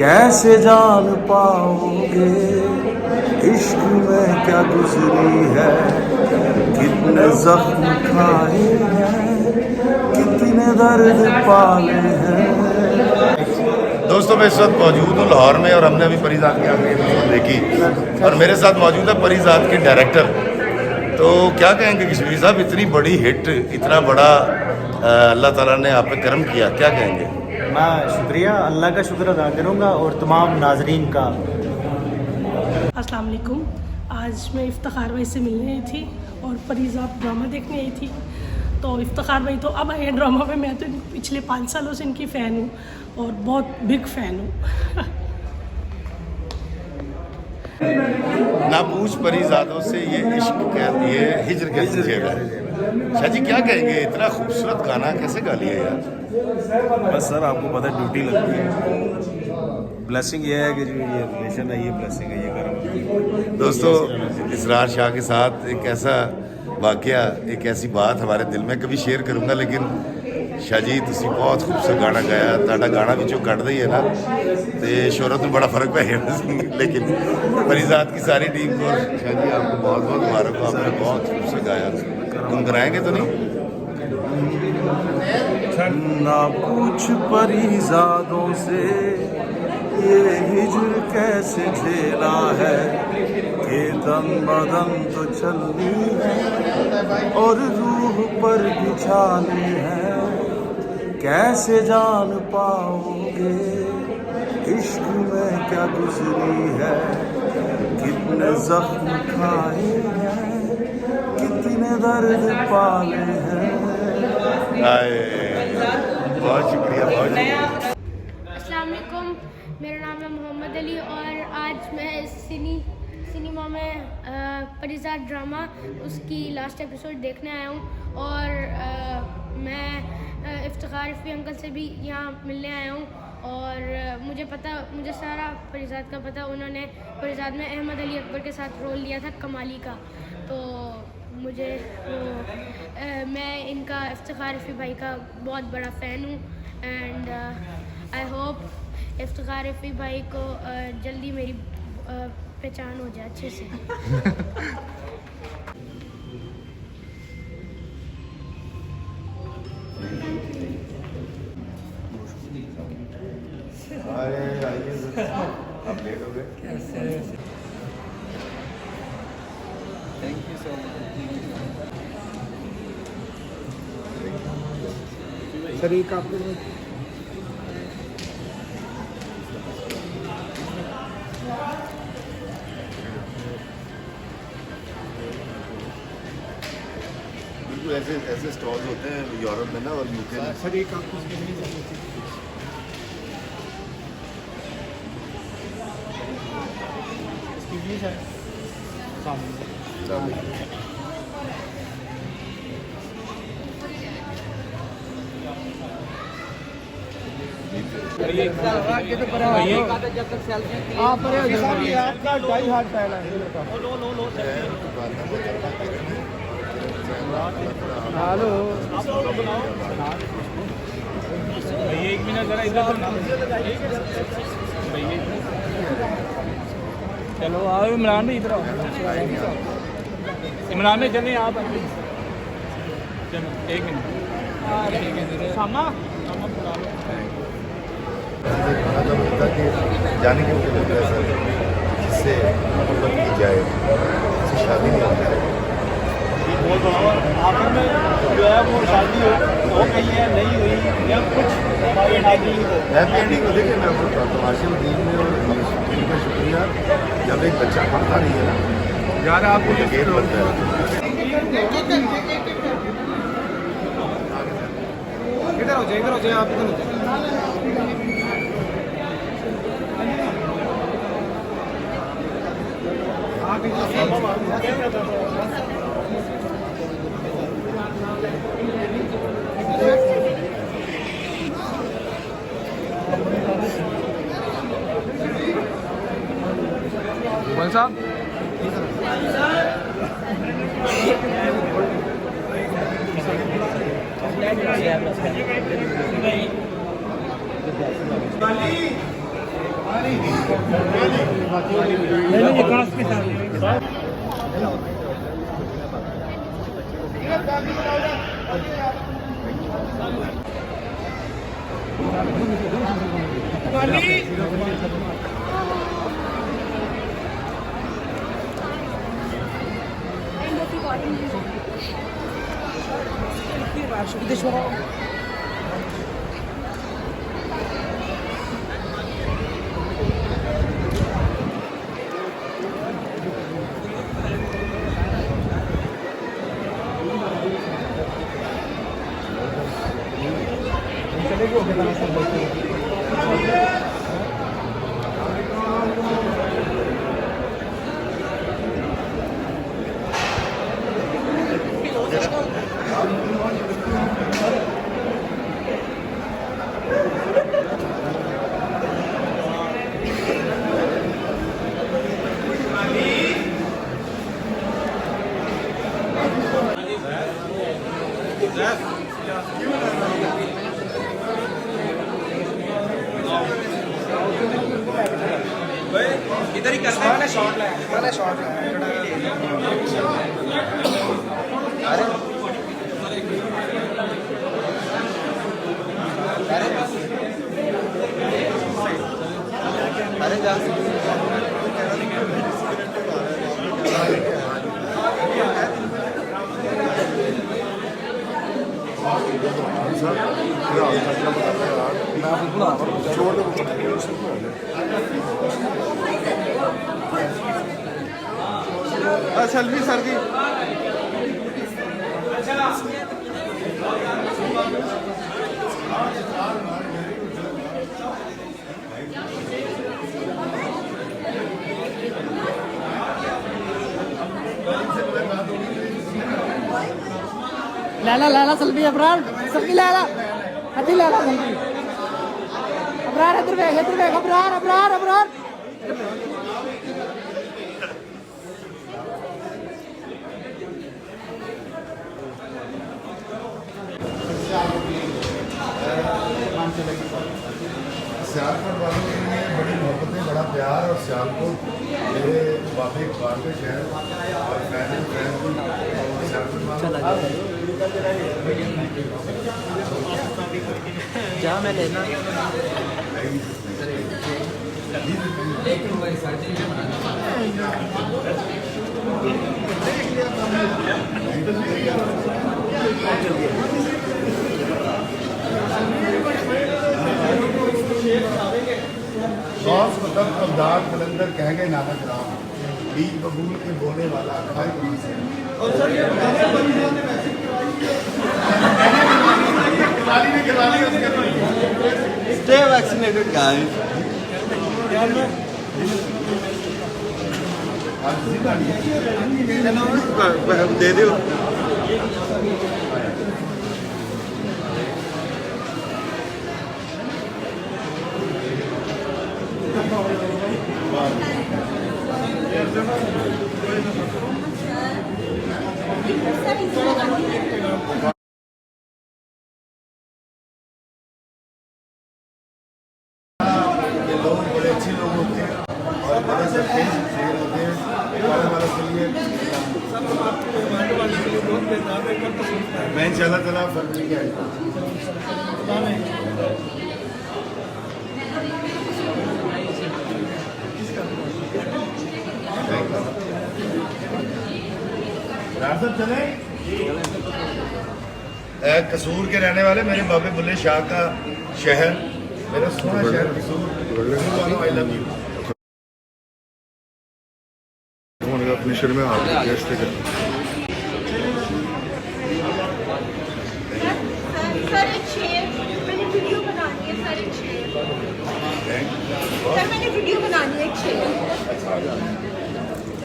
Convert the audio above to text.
कैसे जान पाओगे इश्क में क्या गुजरी है, कितने जख्म खाए हैं, कितने दर्द पाले हैं। दोस्तों मैं इस वक्त मौजूद हूँ लाहौर में और हमने अभी परीजात की आखिरी एपिसोड देखी और मेरे साथ मौजूद है परीजात के डायरेक्टर। तो क्या कहेंगे कश्मीर साहब, इतनी बड़ी हिट, इतना बड़ा अल्लाह ताला ने आप पे करम किया, क्या कहेंगे? मैं शुक्रिया, अल्लाह का शुक्र अदा करूँगा और तमाम नाजरीन का। अस्सलाम वालेकुम। आज मैं इफ्तिखार भाई से मिलने आई थी और परीजात ड्रामा देखने आई थी। तो इफ्तिखार भाई तो अब आए ड्रामा में, मैं तो पिछले 5 सालों से इनकी फ़ैन हूँ और बहुत बिग फ़ैन हूँ। ना पूछ परीजादों से ये इश्क ये हिजर कैसे झेला है। शाह जी क्या कहेंगे, इतना खूबसूरत गाना कैसे गा लिया यार? बस सर आपको पता है ड्यूटी लगती है, ब्लेसिंग ये है कि जो ये रिलेशन है, ये ब्लेसिंग है, ये करम। दोस्तों इसरार शाह के साथ एक ऐसा वाकया, एक ऐसी बात हमारे दिल में कभी शेयर करूँगा, लेकिन शाह जी तुसी बहुत खूबसूरत गाना गाया, तुहाडा गाना भी जो कट दी है ना तो शोहरत में बड़ा फर्क पै गया। लेकिन परीजात की सारी टीम को शाह जी आपको बहुत बहुत मुबारक हो, आपने बहुत खूबसूरत गाया। गुनगुनाएंगे तो नहीं? ना पूछ परीजादों से ये हिजर कैसे झेला है, कि दम बदम तो चलनी है और रूह पर बिछाने हैं। कैसे जान पाओगे इश्क में क्या गुजरी है, कितने जख्म खाए हैं, कितने दर्द पाले हैं। बहुत शुक्रिया, बहुत शुक्रिया। अस्सलाम वालेकुम, मेरा नाम है मोहम्मद अली और आज मैं सिनेमा में परीजात ड्रामा उसकी लास्ट एपिसोड देखने आया हूँ और मैं इफ्तिखार रफ़ी अंकल से भी यहाँ मिलने आया हूँ और मुझे सारा परीजात का पता। उन्होंने परीजात में अहमद अली अकबर के साथ रोल लिया था कमाली का, तो मुझे मैं इनका इफ्तिखार रफ़ी भाई का बहुत बड़ा फ़ैन हूँ and I hope Iftikhar Rafi भाई को जल्दी मेरी पहचान हो जाए अच्छे से। आप लेट हो गए। Thank you so much sir. एक आपको बिल्कुल ऐसे स्टॉल्स होते हैं यूरोप में ना और यूके में। सर एक आपको है सामने। आपका ढाई हाथ पहला है। हेलो भैया एक मिनट जरा इधर तो भैया चलो आओ इमरान भाई इधर आओ। इमरान भाई चलिए आप चलो एक मिनट सामा बुला लो। खाना जब होता कि जाने के लिए लगता है सर जिससे मोहब्बत की जाए, जिससे शादी नहीं होती है। आखिर में जो है वो शादी हो गई है, नहीं हुई या कुछ हैप्पी एंडिंग को देखिए, मैं आपको तमाशे दीन में और दिल का शुक्रिया। जब एक बच्चा पढ़ता नहीं है ना यार, आपको यकीन बनता है। इधर हो जाए आप इधर हो जाए। कौन सा इधर ही करना है शॉट है शॉट अरे जा सेल्फी सर जी लाला सेल्फी अबरार सेल्फी लाला हती लाला सेल्फी अबरार इधर देख अबरार सियालकोट वालों के लिए बड़ी मोहब्बतें, बड़ा प्यार और सियालकोट मेरे बाबे इकबाल के शहर और जा मैं लेना गौस मतलब कमदार कलंदर कह गए नानक राम, बीज बबूल के बोने वाला खाए कहाँ से। Stay vaccinated, guys. दे दो ये लोग बड़े अच्छे लोग होते हैं और बड़े शेर होते हैं खाने वालों के लिए। मैं चला फरवरी के कसूर के रहने वाले मेरे बाबे बुल्ले शाह का शहर, मेरा सोना शहर कसूर। I love you. अपने शहर में सर एक शेर मैंने वीडियो बनानी है सर एक शेर मैंने वीडियो बनानी है एक शेर